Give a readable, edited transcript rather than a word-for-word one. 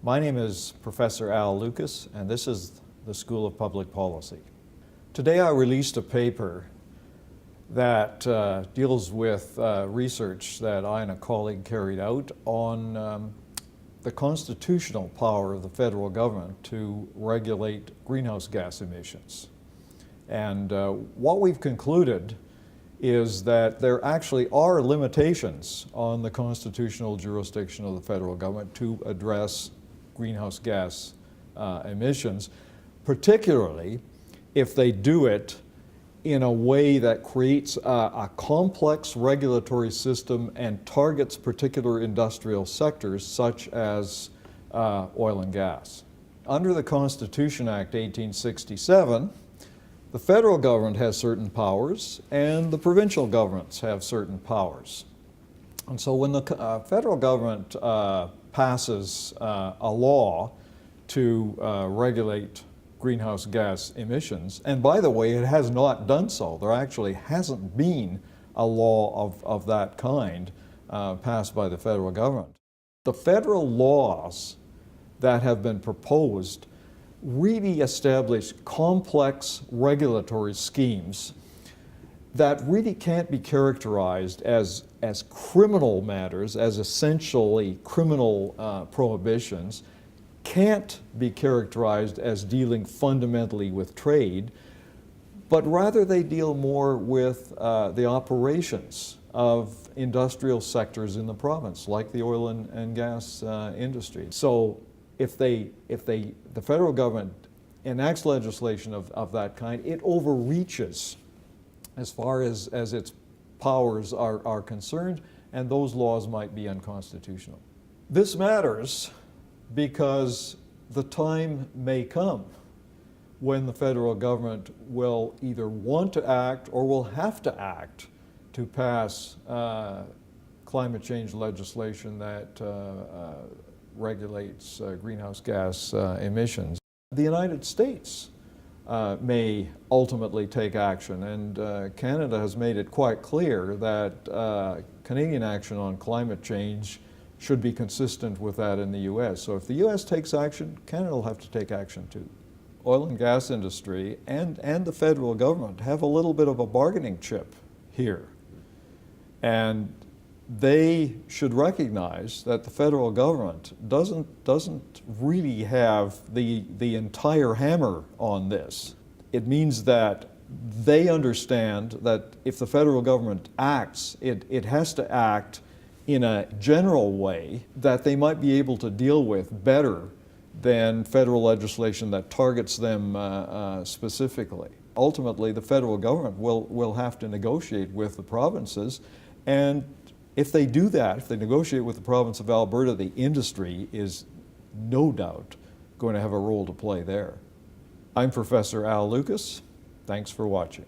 My name is Professor Al Lucas, and this is the School of Public Policy. Today I released a paper that deals with research that I and a colleague carried out on the constitutional power of the federal government to regulate greenhouse gas emissions. And what we've concluded is that there actually are limitations on the constitutional jurisdiction of the federal government to address greenhouse gas emissions, particularly if they do it in a way that creates a complex regulatory system and targets particular industrial sectors such as oil and gas. Under the Constitution Act 1867, the federal government has certain powers and the provincial governments have certain powers. And so when the federal government passes a law to regulate greenhouse gas emissions, and by the way, it has not done so. There actually hasn't been a law of that kind passed by the federal government. The federal laws that have been proposed really establish complex regulatory schemes that really can't be characterized as criminal matters, as essentially criminal prohibitions, can't be characterized as dealing fundamentally with trade, but rather they deal more with the operations of industrial sectors in the province, like the oil and gas industry. So if the federal government enacts legislation of that kind, it overreaches as far as its powers are concerned, and those laws might be unconstitutional. This matters because the time may come when the federal government will either want to act or will have to act to pass climate change legislation that regulates greenhouse gas emissions. The United States may ultimately take action, and Canada has made it quite clear that Canadian action on climate change should be consistent with that in the U.S. So if the U.S. takes action, Canada will have to take action too. Oil and gas industry and the federal government have a little bit of a bargaining chip here. And they should recognize that the federal government doesn't really have the entire hammer on this. It means that they understand that if the federal government acts, it has to act in a general way that they might be able to deal with better than federal legislation that targets them specifically. Ultimately, the federal government will have to negotiate with the provinces, and if they do that, if they negotiate with the province of Alberta, the industry is no doubt going to have a role to play there. I'm Professor Al Lucas. Thanks for watching.